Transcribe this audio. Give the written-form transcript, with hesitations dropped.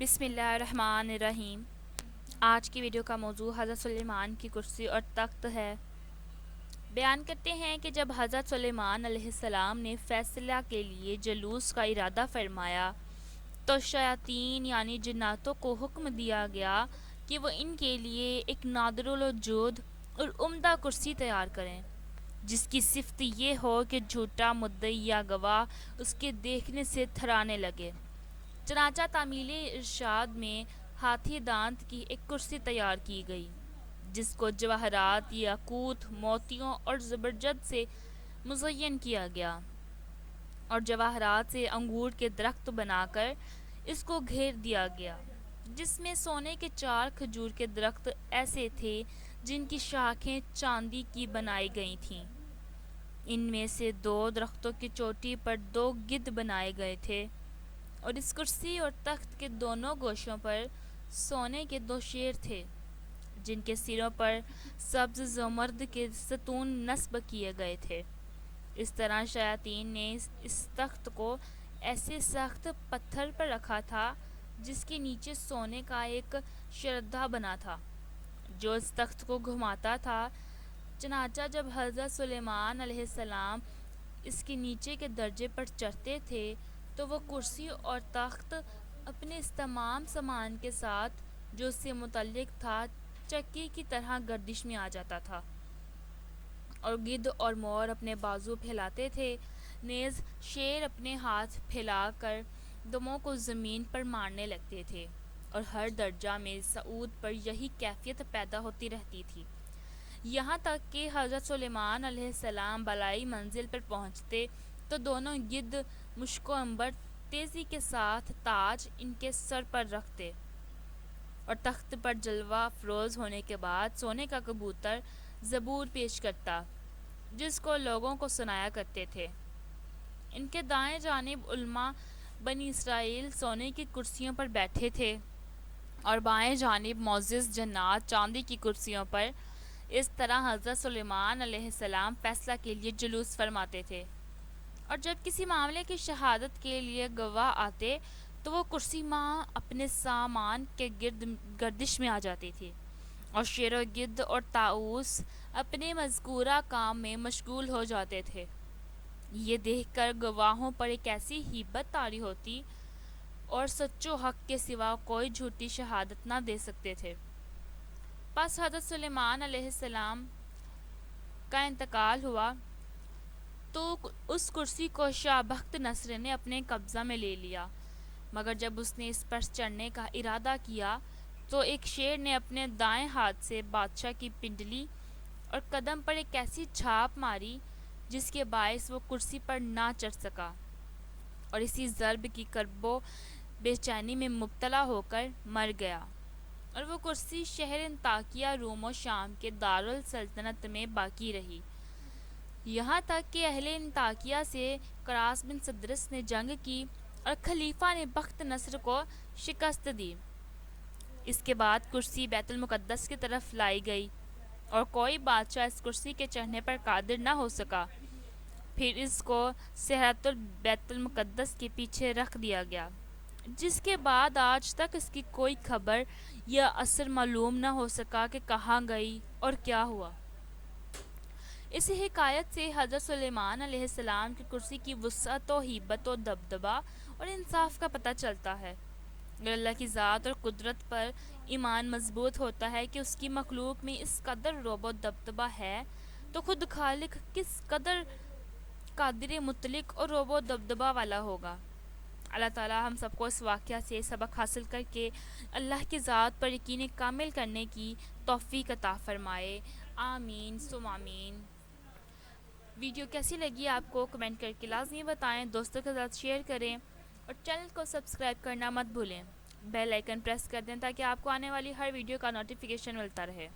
بسم اللہ الرحمن الرحیم۔ آج کی ویڈیو کا موضوع حضرت سلیمان کی کرسی اور تخت ہے۔ بیان کرتے ہیں کہ جب حضرت سلیمان علیہ السلام نے فیصلہ کے لیے جلوس کا ارادہ فرمایا تو شیاطین یعنی جناتوں کو حکم دیا گیا کہ وہ ان کے لیے ایک نادر الوجود اور عمدہ کرسی تیار کریں، جس کی صفت یہ ہو کہ جھوٹا مدعی یا گواہ اس کے دیکھنے سے تھرانے لگے۔ چنانچہ تعمیل ارشاد میں ہاتھی دانت کی ایک کرسی تیار کی گئی، جس کو جواہرات، یاقوت، موتیوں اور زبرجد سے مزین کیا گیا، اور جواہرات سے انگور کے درخت بنا کر اس کو گھیر دیا گیا، جس میں سونے کے 4 کھجور کے درخت ایسے تھے جن کی شاخیں چاندی کی بنائی گئی تھیں۔ ان میں سے 2 درختوں کی چوٹی پر 2 گدھ بنائے گئے تھے، اور اس کرسی اور تخت کے دونوں گوشوں پر سونے کے 2 شیر تھے، جن کے سروں پر سبز زمرد کے ستون نصب کیے گئے تھے۔ اس طرح شیاطین نے اس تخت کو ایسے سخت پتھر پر رکھا تھا جس کے نیچے سونے کا ایک شردھا بنا تھا، جو اس تخت کو گھماتا تھا۔ چنانچہ جب حضرت سلیمان علیہ السلام اس کے نیچے کے درجے پر چڑھتے تھے تو وہ کرسی اور تخت اپنے اس تمام سامان کے ساتھ جو اس سے متعلق تھا چکی کی طرح گردش میں آ جاتا تھا، اور گدھ اور مور اپنے بازو پھیلاتے تھے، نیز شیر اپنے ہاتھ پھیلا کر دموں کو زمین پر مارنے لگتے تھے، اور ہر درجہ میں صعود پر یہی کیفیت پیدا ہوتی رہتی تھی، یہاں تک کہ حضرت سلیمان علیہ السلام بالائی منزل پر پہنچتے تو دونوں گدھ مشک و عنبر تیزی کے ساتھ تاج ان کے سر پر رکھتے، اور تخت پر جلوہ افروز ہونے کے بعد سونے کا کبوتر زبور پیش کرتا، جس کو لوگوں کو سنایا کرتے تھے۔ ان کے دائیں جانب علماء بنی اسرائیل سونے کی کرسیوں پر بیٹھے تھے، اور بائیں جانب معزز جنات چاندی کی کرسیوں پر۔ اس طرح حضرت سلیمان علیہ السلام فیصلہ کے لیے جلوس فرماتے تھے، اور جب کسی معاملے کی شہادت کے لیے گواہ آتے تو وہ کرسی ماں اپنے سامان کے گرد گردش میں آ جاتی تھی، اور شیر و گدھ اور طاؤس اپنے مذکورہ کام میں مشغول ہو جاتے تھے۔ یہ دیکھ کر گواہوں پر ایک ایسی ہیبت طاری ہوتی اور سچ و حق کے سوا کوئی جھوٹی شہادت نہ دے سکتے تھے۔ پس حضرت سلیمان علیہ السلام کا انتقال ہوا تو اس کرسی کو شاہ بخت نصر نے اپنے قبضہ میں لے لیا، مگر جب اس نے اس پر چڑھنے کا ارادہ کیا تو ایک شیر نے اپنے دائیں ہاتھ سے بادشاہ کی پنڈلی اور قدم پر ایک ایسی چھاپ ماری جس کے باعث وہ کرسی پر نہ چڑھ سکا، اور اسی ضرب کی کرب و بے چینی میں مبتلا ہو کر مر گیا، اور وہ کرسی شہر انطاکیہ روم و شام کے دارالسلطنت میں باقی رہی، یہاں تک کہ اہل انطاکیہ سے قراص بن سدرس نے جنگ کی اور خلیفہ نے بخت نصر کو شکست دی۔ اس کے بعد کرسی بیت المقدس کی طرف لائی گئی، اور کوئی بادشاہ اس کرسی کے چڑھنے پر قادر نہ ہو سکا۔ پھر اس کو صحرۃ بیت المقدس کے پیچھے رکھ دیا گیا، جس کے بعد آج تک اس کی کوئی خبر یا اثر معلوم نہ ہو سکا کہ کہاں گئی اور کیا ہوا۔ اس حکایت سے حضرت سلیمان علیہ السلام کی کرسی کی وسعت و ہیبت و دبدبہ اور انصاف کا پتہ چلتا ہے۔ اگر اللہ کی ذات اور قدرت پر ایمان مضبوط ہوتا ہے کہ اس کی مخلوق میں اس قدر رعب و دبدبہ ہے تو خود خالق کس قدر قادر مطلق اور رعب و دبدبہ والا ہوگا۔ اللہ تعالی ہم سب کو اس واقعہ سے سبق حاصل کر کے اللہ کی ذات پر یقین کامل کرنے کی توفیق عطا فرمائے، آمین ثم آمین۔ ویڈیو کیسی لگی آپ کو کمنٹ کر کے لازمی بتائیں، دوستوں کے ساتھ شیئر کریں، اور چینل کو سبسکرائب کرنا مت بھولیں، بیل آئیکن پریس کر دیں تاکہ آپ کو آنے والی ہر ویڈیو کا نوٹیفیکیشن ملتا رہے۔